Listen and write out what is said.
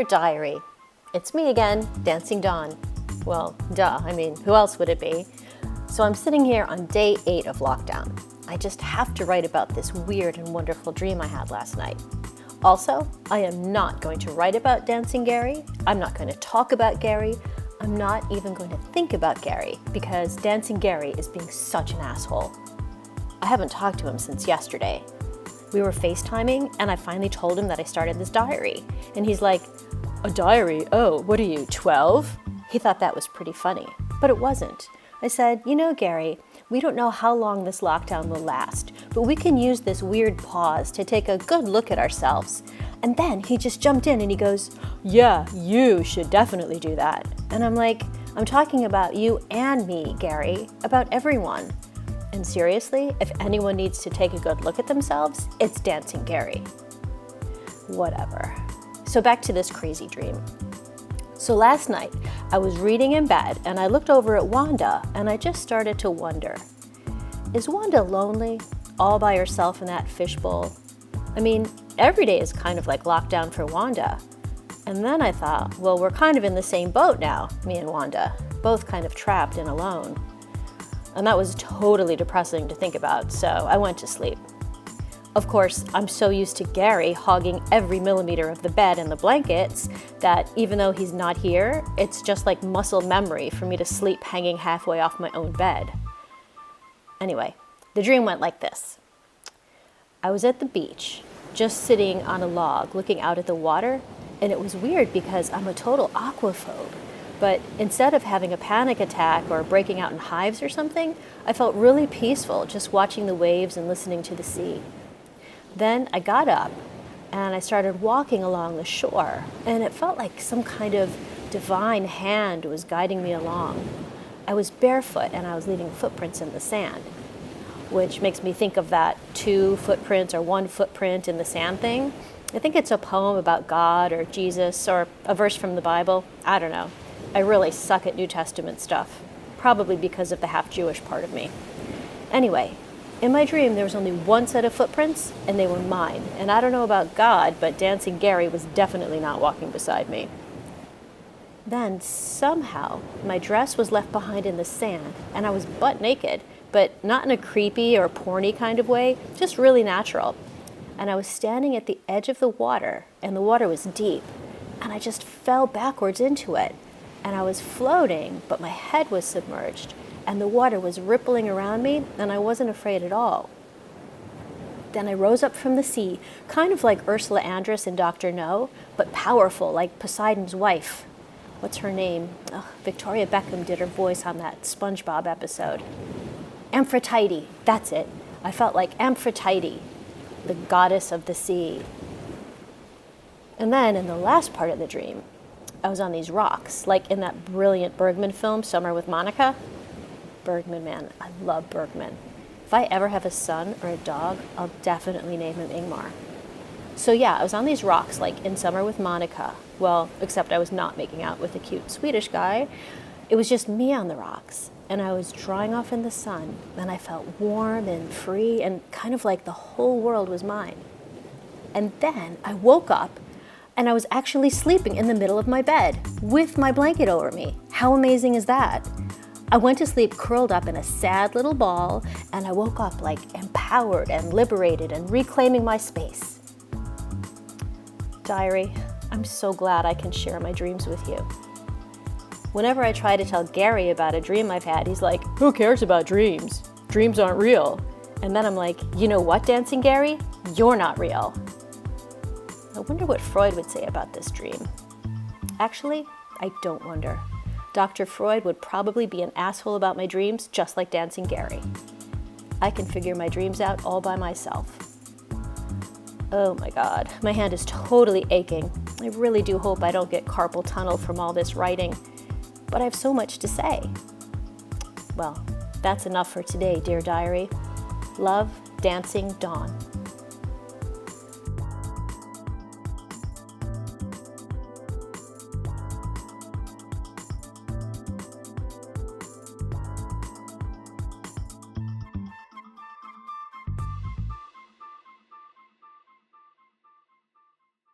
Dear Diary, it's me again, Dancing Dawn. Well, duh, I mean, who else would it be? So I'm sitting here on day 8 of lockdown. I just have to write about this weird and wonderful dream I had last night. Also, I am not going to write about Dancing Gary. I'm not going to talk about Gary. I'm not even going to think about Gary because Dancing Gary is being such an asshole. I haven't talked to him since yesterday. We were FaceTiming and I finally told him that I started this diary. And he's like, "A diary? Oh, what are you, 12? He thought that was pretty funny, but it wasn't. I said, "You know, Gary, we don't know how long this lockdown will last, but we can use this weird pause to take a good look at ourselves." And then he just jumped in and he goes, "Yeah, you should definitely do that." And I'm like, "I'm talking about you and me, Gary, about everyone. And seriously, if anyone needs to take a good look at themselves, it's Dancing Gary." Whatever. So back to this crazy dream. So last night, I was reading in bed and I looked over at Wanda and I just started to wonder, is Wanda lonely, all by herself in that fishbowl? I mean, every day is kind of like lockdown for Wanda. And then I thought, well, we're kind of in the same boat now, me and Wanda, both kind of trapped and alone. And that was totally depressing to think about, so I went to sleep. Of course, I'm so used to Gary hogging every millimeter of the bed and the blankets that even though he's not here, it's just like muscle memory for me to sleep hanging halfway off my own bed. Anyway, the dream went like this. I was at the beach, just sitting on a log looking out at the water, and it was weird because I'm a total aquaphobe. But instead of having a panic attack or breaking out in hives or something, I felt really peaceful just watching the waves and listening to the sea. Then I got up and I started walking along the shore, and it felt like some kind of divine hand was guiding me along. I was barefoot and I was leaving footprints in the sand, which makes me think of that 2 footprints or 1 footprint in the sand thing. I think it's a poem about God or Jesus or a verse from the Bible. I don't know. I really suck at New Testament stuff, probably because of the half-Jewish part of me. Anyway, in my dream, there was only 1 set of footprints, and they were mine. And I don't know about God, but Dancing Gary was definitely not walking beside me. Then, somehow, my dress was left behind in the sand, and I was butt naked, but not in a creepy or porny kind of way, just really natural. And I was standing at the edge of the water, and the water was deep, and I just fell backwards into it. And I was floating, but my head was submerged, and the water was rippling around me, and I wasn't afraid at all. Then I rose up from the sea, kind of like Ursula Andress in Dr. No, but powerful, like Poseidon's wife. What's her name? Oh, Victoria Beckham did her voice on that SpongeBob episode. Amphitrite, that's it. I felt like Amphitrite, the goddess of the sea. And then in the last part of the dream, I was on these rocks, like in that brilliant Bergman film, Summer with Monica. Bergman, man, I love Bergman. If I ever have a son or a dog, I'll definitely name him Ingmar. So yeah, I was on these rocks, like in Summer with Monica. Well, except I was not making out with a cute Swedish guy. It was just me on the rocks, and I was drying off in the sun, and I felt warm and free, and kind of like the whole world was mine. And then I woke up, and I was actually sleeping in the middle of my bed with my blanket over me. How amazing is that? I went to sleep curled up in a sad little ball, and I woke up like empowered and liberated and reclaiming my space. Diary, I'm so glad I can share my dreams with you. Whenever I try to tell Gary about a dream I've had, he's like, "Who cares about dreams? Dreams aren't real." And then I'm like, "You know what, Dancing Gary? You're not real." I wonder what Freud would say about this dream. Actually, I don't wonder. Dr. Freud would probably be an asshole about my dreams, just like Dancing Gary. I can figure my dreams out all by myself. Oh my God, my hand is totally aching. I really do hope I don't get carpal tunnel from all this writing, but I have so much to say. Well, that's enough for today, dear diary. Love, Dancing Dawn.